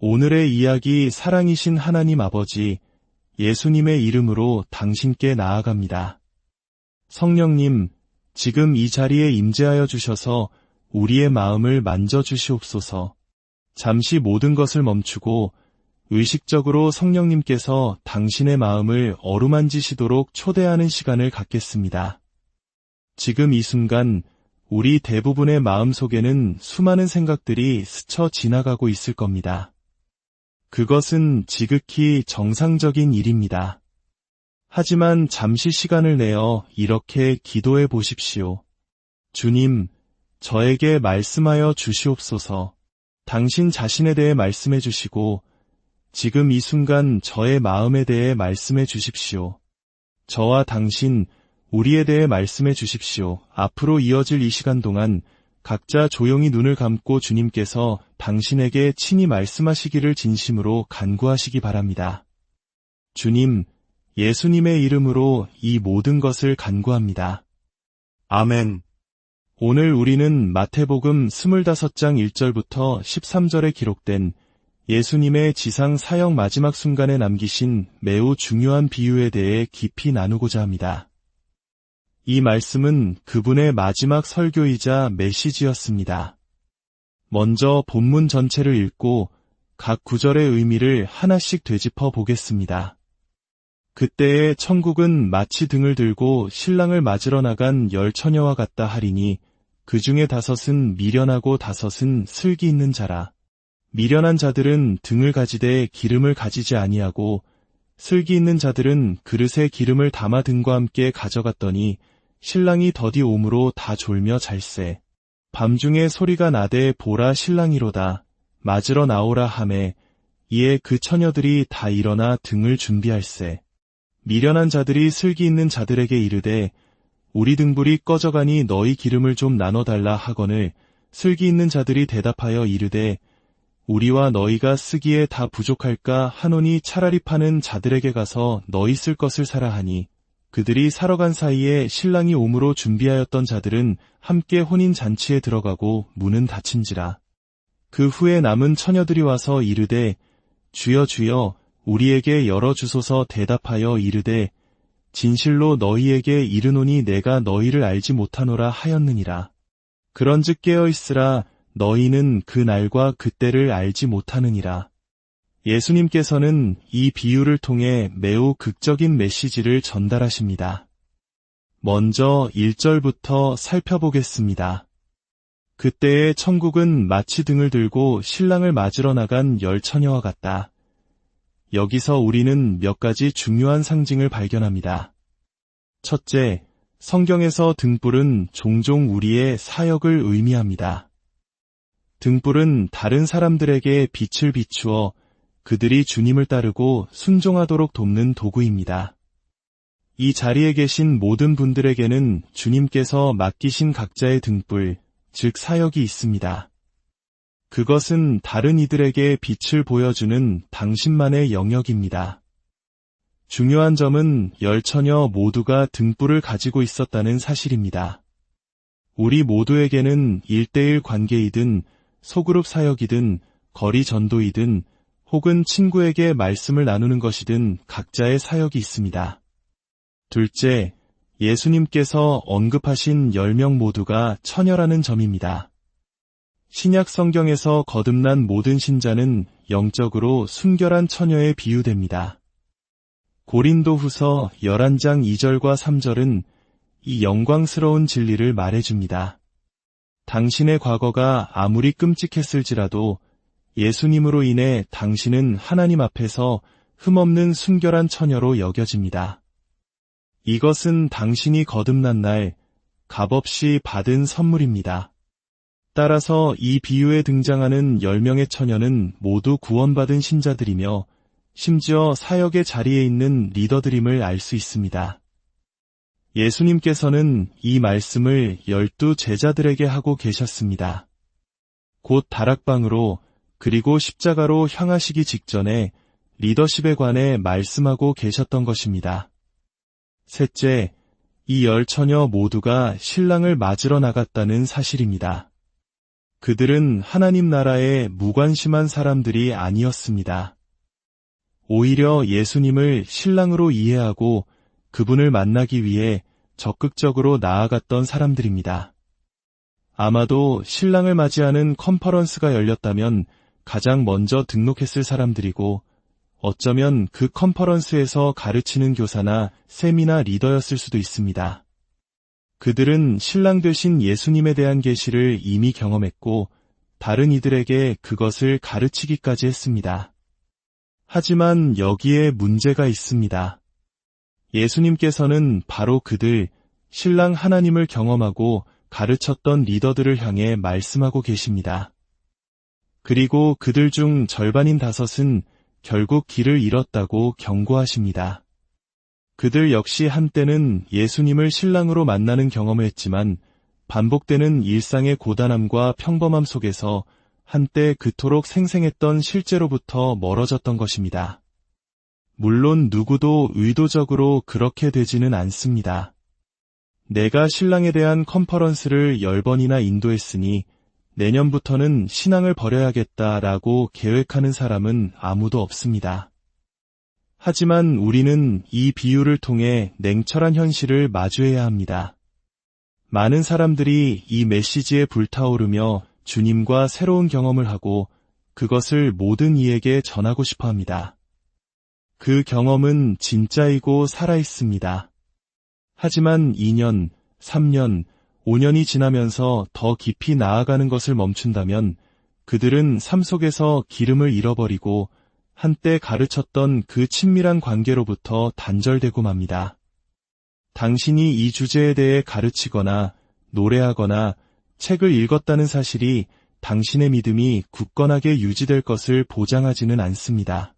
오늘의 이야기 사랑이신 하나님 아버지, 예수님의 이름으로 당신께 나아갑니다. 성령님, 지금 이 자리에 임재하여 주셔서 우리의 마음을 만져주시옵소서. 잠시 모든 것을 멈추고 의식적으로 성령님께서 당신의 마음을 어루만지시도록 초대하는 시간을 갖겠습니다. 지금 이 순간 우리 대부분의 마음 속에는 수많은 생각들이 스쳐 지나가고 있을 겁니다. 그것은 지극히 정상적인 일입니다. 하지만 잠시 시간을 내어 이렇게 기도해 보십시오. 주님, 저에게 말씀하여 주시옵소서. 당신 자신에 대해 말씀해 주시고 지금 이 순간 저의 마음에 대해 말씀해 주십시오. 저와 당신, 우리에 대해 말씀해 주십시오. 앞으로 이어질 이 시간 동안 각자 조용히 눈을 감고 주님께서 당신에게 친히 말씀하시기를 진심으로 간구하시기 바랍니다. 주님, 예수님의 이름으로 이 모든 것을 간구합니다. 아멘. 오늘 우리는 마태복음 25장 1절부터 13절에 기록된 예수님의 지상 사역 마지막 순간에 남기신 매우 중요한 비유에 대해 깊이 나누고자 합니다. 이 말씀은 그분의 마지막 설교이자 메시지였습니다. 먼저 본문 전체를 읽고 각 구절의 의미를 하나씩 되짚어 보겠습니다. 그때의 천국은 마치 등을 들고 신랑을 맞으러 나간 10처녀와 같다 하리니 그 중에 5은 미련하고 5은 슬기 있는 자라. 미련한 자들은 등을 가지되 기름을 가지지 아니하고 슬기 있는 자들은 그릇에 기름을 담아 등과 함께 가져갔더니 신랑이 더디 오므로 다 졸며 잘세. 밤중에 소리가 나되 보라 신랑이로다. 맞으러 나오라 하매 이에 그 처녀들이 다 일어나 등을 준비할세. 미련한 자들이 슬기 있는 자들에게 이르되 우리 등불이 꺼져가니 너희 기름을 좀 나눠달라 하거늘 슬기 있는 자들이 대답하여 이르되 우리와 너희가 쓰기에 다 부족할까 하노니 차라리 파는 자들에게 가서 너희 쓸 것을 사라 하니 그들이 사러 간 사이에 신랑이 오므로 준비하였던 자들은 함께 혼인잔치에 들어가고 문은 닫힌지라. 그 후에 남은 처녀들이 와서 이르되 주여 주여 우리에게 열어주소서. 대답하여 이르되 진실로 너희에게 이르노니 내가 너희를 알지 못하노라 하였느니라. 그런즉 깨어있으라. 너희는 그 날과 그때를 알지 못하느니라. 예수님께서는 이 비유를 통해 매우 극적인 메시지를 전달하십니다. 먼저 1절부터 살펴보겠습니다. 그때의 천국은 마치 등을 들고 신랑을 맞으러 나간 10처녀와 같다. 여기서 우리는 몇 가지 중요한 상징을 발견합니다. 첫째, 성경에서 등불은 종종 우리의 사역을 의미합니다. 등불은 다른 사람들에게 빛을 비추어 그들이 주님을 따르고 순종하도록 돕는 도구입니다. 이 자리에 계신 모든 분들에게는 주님께서 맡기신 각자의 등불, 즉 사역이 있습니다. 그것은 다른 이들에게 빛을 보여주는 당신만의 영역입니다. 중요한 점은 10처녀 모두가 등불을 가지고 있었다는 사실입니다. 우리 모두에게는 1:1 관계이든 소그룹 사역이든 거리 전도이든 혹은 친구에게 말씀을 나누는 것이든 각자의 사역이 있습니다. 둘째, 예수님께서 언급하신 10명 모두가 처녀라는 점입니다. 신약 성경에서 거듭난 모든 신자는 영적으로 순결한 처녀에 비유됩니다. 고린도후서 11장 2절과 3절은 이 영광스러운 진리를 말해줍니다. 당신의 과거가 아무리 끔찍했을지라도 예수님으로 인해 당신은 하나님 앞에서 흠없는 순결한 처녀로 여겨집니다. 이것은 당신이 거듭난 날 값없이 받은 선물입니다. 따라서 이 비유에 등장하는 10명의 처녀는 모두 구원받은 신자들이며 심지어 사역의 자리에 있는 리더들임을 알 수 있습니다. 예수님께서는 이 말씀을 12 제자들에게 하고 계셨습니다. 곧 다락방으로 그리고 십자가로 향하시기 직전에 리더십에 관해 말씀하고 계셨던 것입니다. 셋째, 이 10처녀 모두가 신랑을 맞으러 나갔다는 사실입니다. 그들은 하나님 나라에 무관심한 사람들이 아니었습니다. 오히려 예수님을 신랑으로 이해하고 그분을 만나기 위해 적극적으로 나아갔던 사람들입니다. 아마도 신랑을 맞이하는 컨퍼런스가 열렸다면 가장 먼저 등록했을 사람들이고 어쩌면 그 컨퍼런스에서 가르치는 교사나 세미나 리더였을 수도 있습니다. 그들은 신랑 되신 예수님에 대한 계시를 이미 경험했고 다른 이들에게 그것을 가르치기까지 했습니다. 하지만 여기에 문제가 있습니다. 예수님께서는 바로 그들, 신랑 하나님을 경험하고 가르쳤던 리더들을 향해 말씀하고 계십니다. 그리고 그들 중 절반인 5은 결국 길을 잃었다고 경고하십니다. 그들 역시 한때는 예수님을 신랑으로 만나는 경험을 했지만 반복되는 일상의 고단함과 평범함 속에서 한때 그토록 생생했던 실제로부터 멀어졌던 것입니다. 물론 누구도 의도적으로 그렇게 되지는 않습니다. 내가 신랑에 대한 컨퍼런스를 10번이나 인도했으니 내년부터는 신앙을 버려야겠다라고 계획하는 사람은 아무도 없습니다. 하지만 우리는 이 비유를 통해 냉철한 현실을 마주해야 합니다. 많은 사람들이 이 메시지에 불타오르며 주님과 새로운 경험을 하고 그것을 모든 이에게 전하고 싶어 합니다. 그 경험은 진짜이고 살아있습니다. 하지만 2년, 3년, 5년이 지나면서 더 깊이 나아가는 것을 멈춘다면 그들은 삶 속에서 기름을 잃어버리고 한때 가르쳤던 그 친밀한 관계로부터 단절되고 맙니다. 당신이 이 주제에 대해 가르치거나 노래하거나 책을 읽었다는 사실이 당신의 믿음이 굳건하게 유지될 것을 보장하지는 않습니다.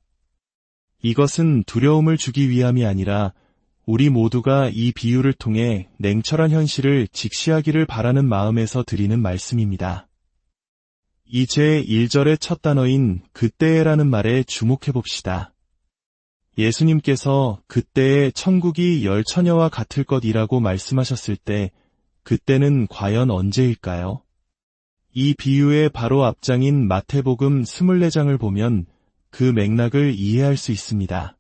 이것은 두려움을 주기 위함이 아니라 우리 모두가 이 비유를 통해 냉철한 현실을 직시하기를 바라는 마음에서 드리는 말씀입니다. 이 제1절의 첫 단어인 그때에라는 말에 주목해 봅시다. 예수님께서 그때에 천국이 열처녀와 같을 것이라고 말씀하셨을 때 그때는 과연 언제일까요? 이 비유의 바로 앞장인 마태복음 24장을 보면 그 맥락을 이해할 수 있습니다.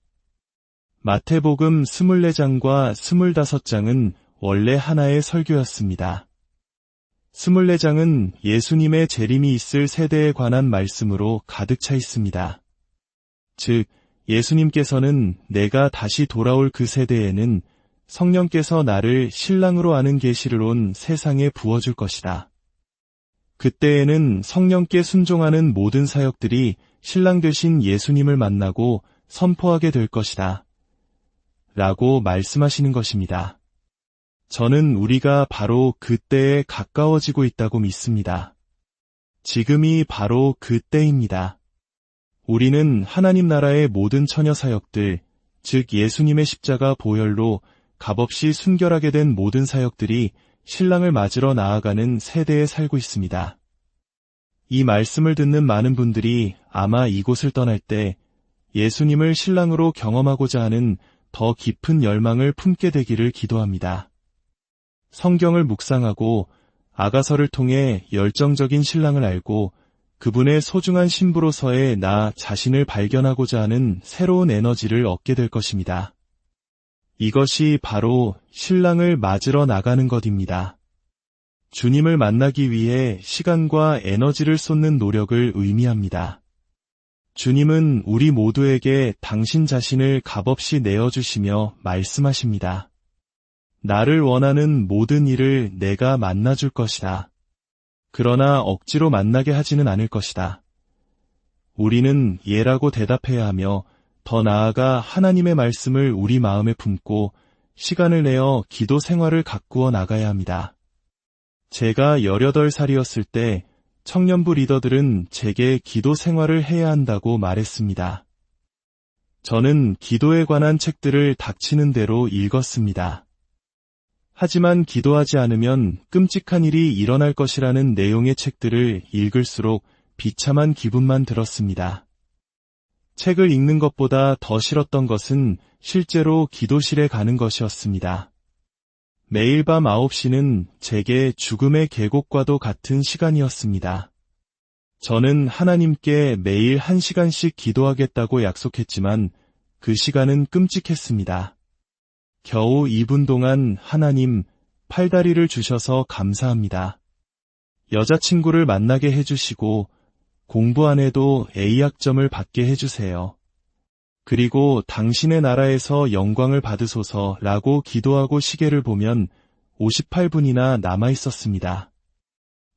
마태복음 24장과 25장은 원래 하나의 설교였습니다. 24장은 예수님의 재림이 있을 세대에 관한 말씀으로 가득 차 있습니다. 즉, 예수님께서는 내가 다시 돌아올 그 세대에는 성령께서 나를 신랑으로 아는 계시를 온 세상에 부어줄 것이다. 그때에는 성령께 순종하는 모든 사역들이 신랑 되신 예수님을 만나고 선포하게 될 것이다. 라고 말씀하시는 것입니다. 저는 우리가 바로 그때에 가까워지고 있다고 믿습니다. 지금이 바로 그때입니다. 우리는 하나님 나라의 모든 처녀 사역들, 즉 예수님의 십자가 보혈로 값없이 순결하게 된 모든 사역들이 신랑을 맞으러 나아가는 세대에 살고 있습니다. 이 말씀을 듣는 많은 분들이 아마 이곳을 떠날 때 예수님을 신랑으로 경험하고자 하는 더 깊은 열망을 품게 되기를 기도합니다. 성경을 묵상하고 아가서를 통해 열정적인 신랑을 알고 그분의 소중한 신부로서의 나 자신을 발견하고자 하는 새로운 에너지를 얻게 될 것입니다. 이것이 바로 신랑을 맞으러 나가는 것입니다. 주님을 만나기 위해 시간과 에너지를 쏟는 노력을 의미합니다. 주님은 우리 모두에게 당신 자신을 값없이 내어주시며 말씀하십니다. 나를 원하는 모든 이를 내가 만나줄 것이다. 그러나 억지로 만나게 하지는 않을 것이다. 우리는 예라고 대답해야 하며 더 나아가 하나님의 말씀을 우리 마음에 품고 시간을 내어 기도 생활을 가꾸어 나가야 합니다. 제가 18살이었을 때 청년부 리더들은 제게 기도 생활을 해야 한다고 말했습니다. 저는 기도에 관한 책들을 닥치는 대로 읽었습니다. 하지만 기도하지 않으면 끔찍한 일이 일어날 것이라는 내용의 책들을 읽을수록 비참한 기분만 들었습니다. 책을 읽는 것보다 더 싫었던 것은 실제로 기도실에 가는 것이었습니다. 매일 밤 9시는 제게 죽음의 계곡과도 같은 시간이었습니다. 저는 하나님께 매일 1시간씩 기도하겠다고 약속했지만 그 시간은 끔찍했습니다. 겨우 2분 동안 하나님, 팔다리를 주셔서 감사합니다. 여자친구를 만나게 해주시고 공부 안 해도 A학점을 받게 해주세요. 그리고 당신의 나라에서 영광을 받으소서라고 기도하고 시계를 보면 58분이나 남아 있었습니다.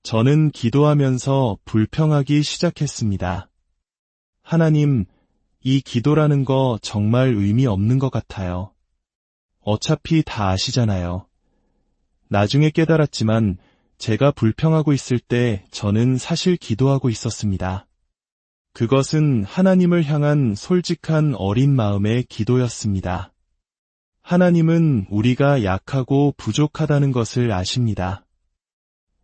저는 기도하면서 불평하기 시작했습니다. 하나님, 이 기도라는 거 정말 의미 없는 것 같아요. 어차피 다 아시잖아요. 나중에 깨달았지만 제가 불평하고 있을 때 저는 사실 기도하고 있었습니다. 그것은 하나님을 향한 솔직한 어린 마음의 기도였습니다. 하나님은 우리가 약하고 부족하다는 것을 아십니다.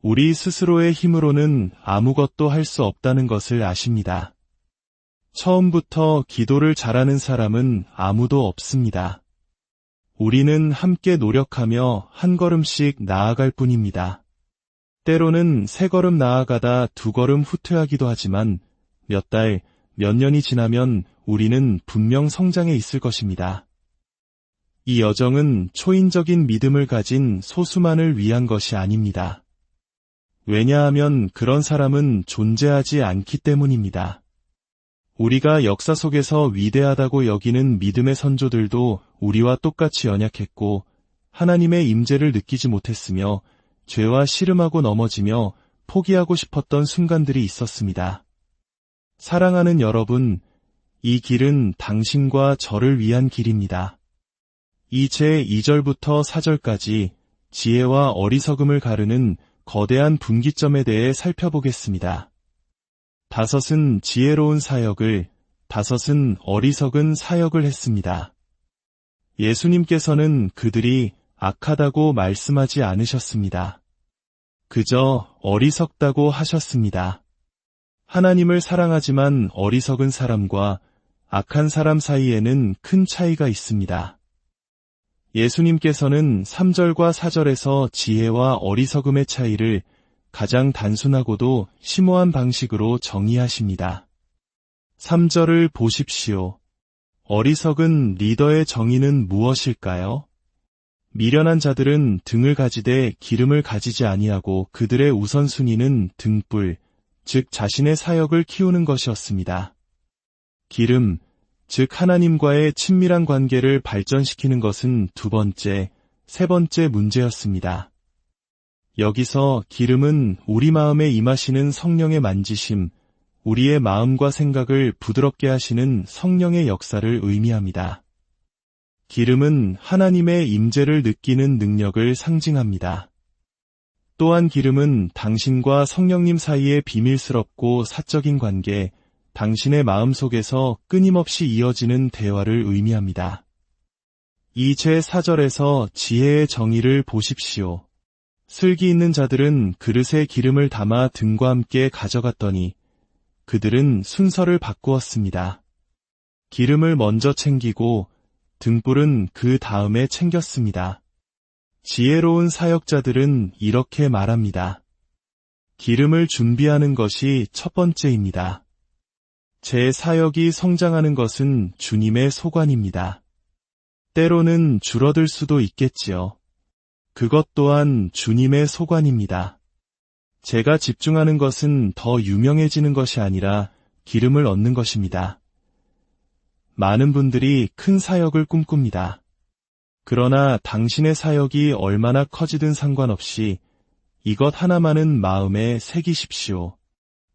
우리 스스로의 힘으로는 아무것도 할 수 없다는 것을 아십니다. 처음부터 기도를 잘하는 사람은 아무도 없습니다. 우리는 함께 노력하며 한 걸음씩 나아갈 뿐입니다. 때로는 3걸음 나아가다 2걸음 후퇴하기도 하지만 몇 달, 몇 년이 지나면 우리는 분명 성장해 있을 것입니다. 이 여정은 초인적인 믿음을 가진 소수만을 위한 것이 아닙니다. 왜냐하면 그런 사람은 존재하지 않기 때문입니다. 우리가 역사 속에서 위대하다고 여기는 믿음의 선조들도 우리와 똑같이 연약했고 하나님의 임재를 느끼지 못했으며 죄와 씨름하고 넘어지며 포기하고 싶었던 순간들이 있었습니다. 사랑하는 여러분, 이 길은 당신과 저를 위한 길입니다. 이 제 2절부터 4절까지 지혜와 어리석음을 가르는 거대한 분기점에 대해 살펴보겠습니다. 5은 지혜로운 사역을, 5은 어리석은 사역을 했습니다. 예수님께서는 그들이 악하다고 말씀하지 않으셨습니다. 그저 어리석다고 하셨습니다. 하나님을 사랑하지만 어리석은 사람과 악한 사람 사이에는 큰 차이가 있습니다. 예수님께서는 3절과 4절에서 지혜와 어리석음의 차이를 가장 단순하고도 심오한 방식으로 정의하십니다. 3절을 보십시오. 어리석은 리더의 정의는 무엇일까요? 미련한 자들은 등을 가지되 기름을 가지지 아니하고 그들의 우선순위는 등불, 즉 자신의 사역을 키우는 것이었습니다. 기름, 즉 하나님과의 친밀한 관계를 발전시키는 것은 2번째, 3번째 문제였습니다. 여기서 기름은 우리 마음에 임하시는 성령의 만지심, 우리의 마음과 생각을 부드럽게 하시는 성령의 역사를 의미합니다. 기름은 하나님의 임재를 느끼는 능력을 상징합니다. 또한 기름은 당신과 성령님 사이의 비밀스럽고 사적인 관계, 당신의 마음속에서 끊임없이 이어지는 대화를 의미합니다. 이 제4절에서 지혜의 정의를 보십시오. 슬기 있는 자들은 그릇에 기름을 담아 등과 함께 가져갔더니 그들은 순서를 바꾸었습니다. 기름을 먼저 챙기고 등불은 그 다음에 챙겼습니다. 지혜로운 사역자들은 이렇게 말합니다. 기름을 준비하는 것이 첫 번째입니다. 제 사역이 성장하는 것은 주님의 소관입니다. 때로는 줄어들 수도 있겠지요. 그것 또한 주님의 소관입니다. 제가 집중하는 것은 더 유명해지는 것이 아니라 기름을 얻는 것입니다. 많은 분들이 큰 사역을 꿈꿉니다. 그러나 당신의 사역이 얼마나 커지든 상관없이 이것 하나만은 마음에 새기십시오.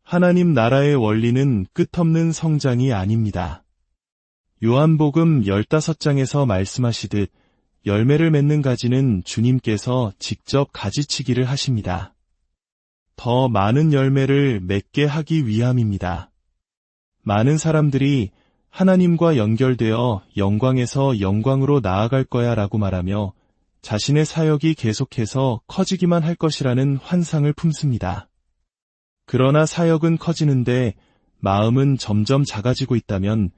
하나님 나라의 원리는 끝없는 성장이 아닙니다. 요한복음 15장에서 말씀하시듯 열매를 맺는 가지는 주님께서 직접 가지치기를 하십니다. 더 많은 열매를 맺게 하기 위함입니다. 많은 사람들이 하나님과 연결되어 영광에서 영광으로 나아갈 거야 라고 말하며 자신의 사역이 계속해서 커지기만 할 것이라는 환상을 품습니다. 그러나 사역은 커지는데 마음은 점점 작아지고 있다면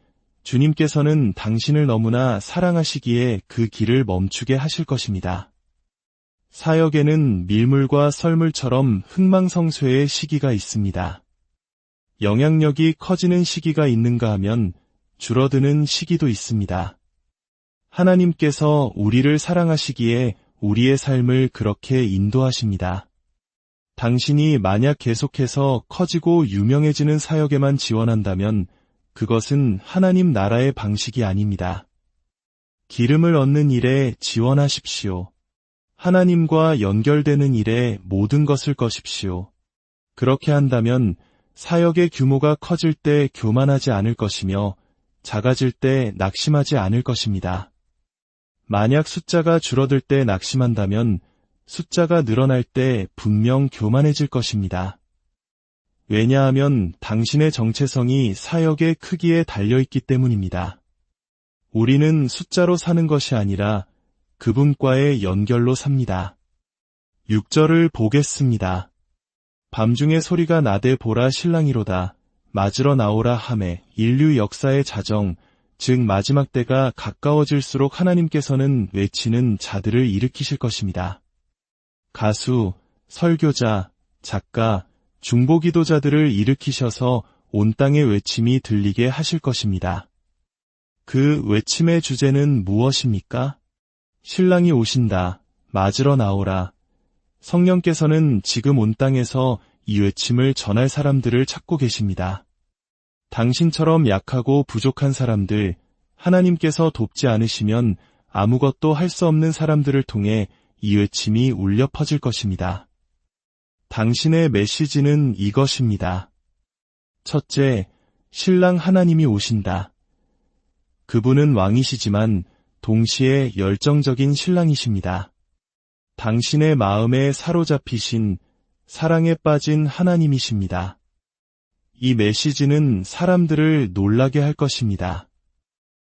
주님께서는 당신을 너무나 사랑하시기에 그 길을 멈추게 하실 것입니다. 사역에는 밀물과 썰물처럼 흥망성쇠의 시기가 있습니다. 영향력이 커지는 시기가 있는가 하면 줄어드는 시기도 있습니다. 하나님께서 우리를 사랑하시기에 우리의 삶을 그렇게 인도하십니다. 당신이 만약 계속해서 커지고 유명해지는 사역에만 지원한다면 그것은 하나님 나라의 방식이 아닙니다. 기름을 얻는 일에 지원하십시오. 하나님과 연결되는 일에 모든 것을 거십시오. 그렇게 한다면 사역의 규모가 커질 때 교만하지 않을 것이며 작아질 때 낙심하지 않을 것입니다. 만약 숫자가 줄어들 때 낙심한다면 숫자가 늘어날 때 분명 교만해질 것입니다. 왜냐하면 당신의 정체성이 사역의 크기에 달려있기 때문입니다. 우리는 숫자로 사는 것이 아니라 그분과의 연결로 삽니다. 6절을 보겠습니다. 밤중에 소리가 나되 보라 신랑이로다. 맞으러 나오라 하매 인류 역사의 자정, 즉 마지막 때가 가까워질수록 하나님께서는 외치는 자들을 일으키실 것입니다. 가수, 설교자, 작가, 중보기도자들을 일으키셔서 온 땅의 외침이 들리게 하실 것입니다. 그 외침의 주제는 무엇입니까? 신랑이 오신다. 맞으러 나오라. 성령께서는 지금 온 땅에서 이 외침을 전할 사람들을 찾고 계십니다. 당신처럼 약하고 부족한 사람들, 하나님께서 돕지 않으시면 아무것도 할 수 없는 사람들을 통해 이 외침이 울려 퍼질 것입니다. 당신의 메시지는 이것입니다. 첫째, 신랑 하나님이 오신다. 그분은 왕이시지만 동시에 열정적인 신랑이십니다. 당신의 마음에 사로잡히신 사랑에 빠진 하나님이십니다. 이 메시지는 사람들을 놀라게 할 것입니다.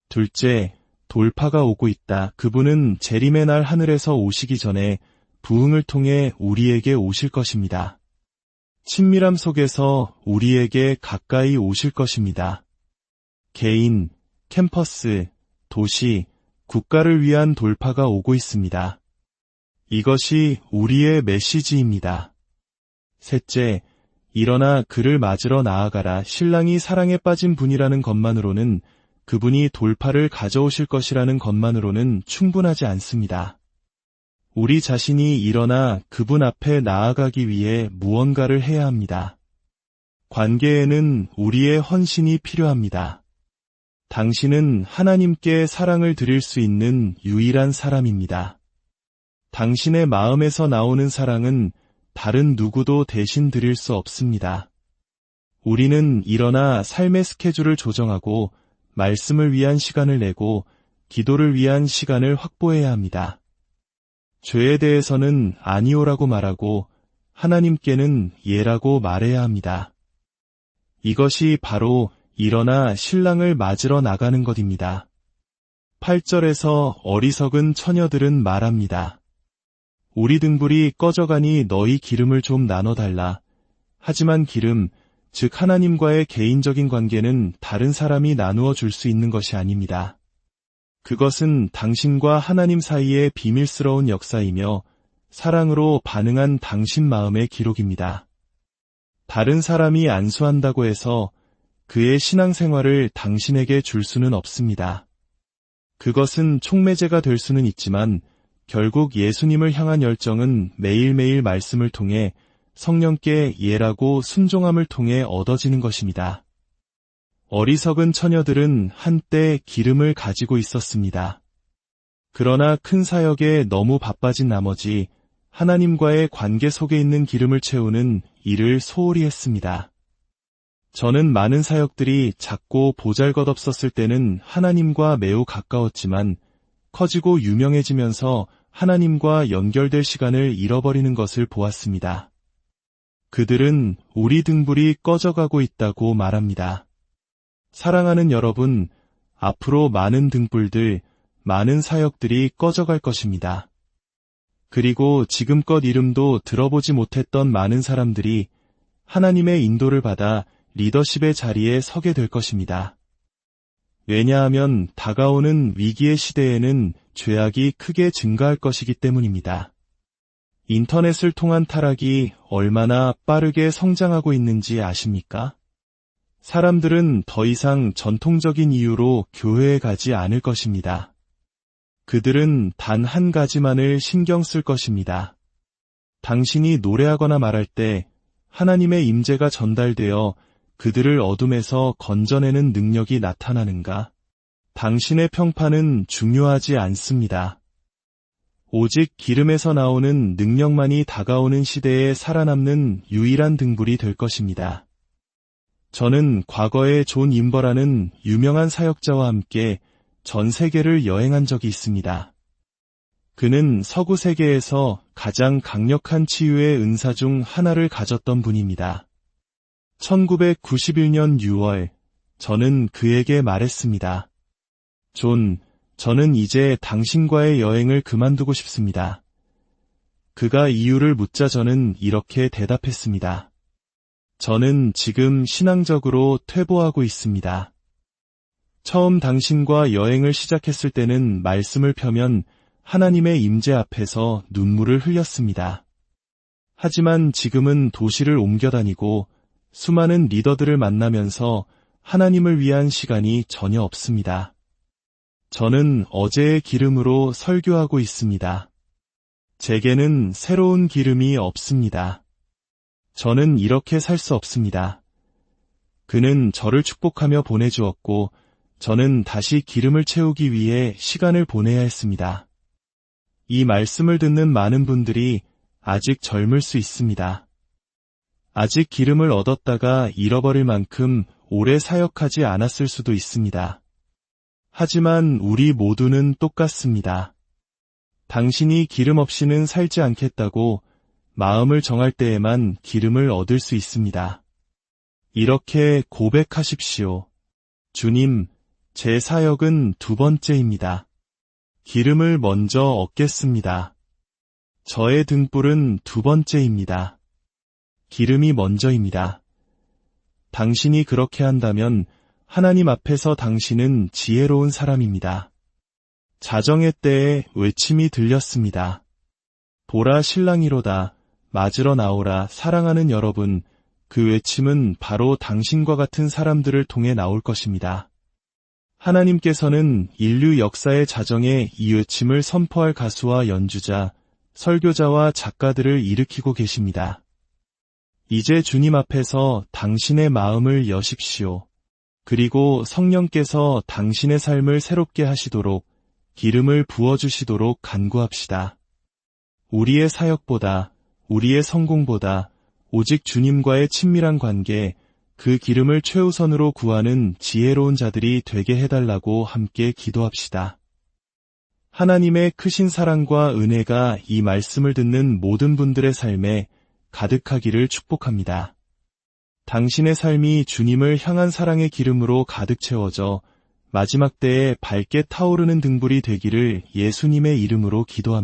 둘째, 돌파가 오고 있다. 그분은 재림의 날 하늘에서 오시기 전에 부흥을 통해 우리에게 오실 것입니다. 친밀함 속에서 우리에게 가까이 오실 것입니다. 개인, 캠퍼스, 도시, 국가를 위한 돌파가 오고 있습니다. 이것이 우리의 메시지입니다. 셋째, 일어나 그를 맞으러 나아가라. 신랑이 사랑에 빠진 분이라는 것만으로는, 그분이 돌파를 가져오실 것이라는 것만으로는 충분하지 않습니다. 우리 자신이 일어나 그분 앞에 나아가기 위해 무언가를 해야 합니다. 관계에는 우리의 헌신이 필요합니다. 당신은 하나님께 사랑을 드릴 수 있는 유일한 사람입니다. 당신의 마음에서 나오는 사랑은 다른 누구도 대신 드릴 수 없습니다. 우리는 일어나 삶의 스케줄을 조정하고 말씀을 위한 시간을 내고 기도를 위한 시간을 확보해야 합니다. 죄에 대해서는 아니오라고 말하고 하나님께는 예라고 말해야 합니다. 이것이 바로 일어나 신랑을 맞으러 나가는 것입니다. 8절에서 어리석은 처녀들은 말합니다. 우리 등불이 꺼져가니 너희 기름을 좀 나눠달라. 하지만 기름, 즉 하나님과의 개인적인 관계는 다른 사람이 나누어 줄 수 있는 것이 아닙니다. 그것은 당신과 하나님 사이의 비밀스러운 역사이며 사랑으로 반응한 당신 마음의 기록입니다. 다른 사람이 안수한다고 해서 그의 신앙생활을 당신에게 줄 수는 없습니다. 그것은 촉매제가 될 수는 있지만 결국 예수님을 향한 열정은 매일매일 말씀을 통해 성령께 예라고 순종함을 통해 얻어지는 것입니다. 어리석은 처녀들은 한때 기름을 가지고 있었습니다. 그러나 큰 사역에 너무 바빠진 나머지 하나님과의 관계 속에 있는 기름을 채우는 일을 소홀히 했습니다. 저는 많은 사역들이 작고 보잘것없었을 때는 하나님과 매우 가까웠지만 커지고 유명해지면서 하나님과 연결될 시간을 잃어버리는 것을 보았습니다. 그들은 우리 등불이 꺼져가고 있다고 말합니다. 사랑하는 여러분, 앞으로 많은 등불들, 많은 사역들이 꺼져갈 것입니다. 그리고 지금껏 이름도 들어보지 못했던 많은 사람들이 하나님의 인도를 받아 리더십의 자리에 서게 될 것입니다. 왜냐하면 다가오는 위기의 시대에는 죄악이 크게 증가할 것이기 때문입니다. 인터넷을 통한 타락이 얼마나 빠르게 성장하고 있는지 아십니까? 사람들은 더 이상 전통적인 이유로 교회에 가지 않을 것입니다. 그들은 단 한 가지만을 신경 쓸 것입니다. 당신이 노래하거나 말할 때 하나님의 임재가 전달되어 그들을 어둠에서 건져내는 능력이 나타나는가? 당신의 평판은 중요하지 않습니다. 오직 기름에서 나오는 능력만이 다가오는 시대에 살아남는 유일한 등불이 될 것입니다. 저는 과거에 존 임버라는 유명한 사역자와 함께 전 세계를 여행한 적이 있습니다. 그는 서구 세계에서 가장 강력한 치유의 은사 중 하나를 가졌던 분입니다. 1991년 6월, 저는 그에게 말했습니다. 존, 저는 이제 당신과의 여행을 그만두고 싶습니다. 그가 이유를 묻자 저는 이렇게 대답했습니다. 저는 지금 신앙적으로 퇴보하고 있습니다. 처음 당신과 여행을 시작했을 때는 말씀을 펴면 하나님의 임재 앞에서 눈물을 흘렸습니다. 하지만 지금은 도시를 옮겨다니고 수많은 리더들을 만나면서 하나님을 위한 시간이 전혀 없습니다. 저는 어제의 기름으로 설교하고 있습니다. 제게는 새로운 기름이 없습니다. 저는 이렇게 살 수 없습니다. 그는 저를 축복하며 보내주었고 저는 다시 기름을 채우기 위해 시간을 보내야 했습니다. 이 말씀을 듣는 많은 분들이 아직 젊을 수 있습니다. 아직 기름을 얻었다가 잃어버릴 만큼 오래 사역하지 않았을 수도 있습니다. 하지만 우리 모두는 똑같습니다. 당신이 기름 없이는 살지 않겠다고 마음을 정할 때에만 기름을 얻을 수 있습니다. 이렇게 고백하십시오. 주님, 제 사역은 두 번째입니다. 기름을 먼저 얻겠습니다. 저의 등불은 두 번째입니다. 기름이 먼저입니다. 당신이 그렇게 한다면 하나님 앞에서 당신은 지혜로운 사람입니다. 자정의 때에 외침이 들렸습니다. 보라 신랑이로다, 맞으러 나오라 사랑하는 여러분, 그 외침은 바로 당신과 같은 사람들을 통해 나올 것입니다. 하나님께서는 인류 역사의 자정에 이 외침을 선포할 가수와 연주자, 설교자와 작가들을 일으키고 계십니다. 이제 주님 앞에서 당신의 마음을 여십시오. 그리고 성령께서 당신의 삶을 새롭게 하시도록 기름을 부어주시도록 간구합시다. 우리의 사역보다, 우리의 성공보다 오직 주님과의 친밀한 관계, 그 기름을 최우선으로 구하는 지혜로운 자들이 되게 해달라고 함께 기도합시다. 하나님의 크신 사랑과 은혜가 이 말씀을 듣는 모든 분들의 삶에 가득하기를 축복합니다. 당신의 삶이 주님을 향한 사랑의 기름으로 가득 채워져 마지막 때에 밝게 타오르는 등불이 되기를 예수님의 이름으로 기도합니다.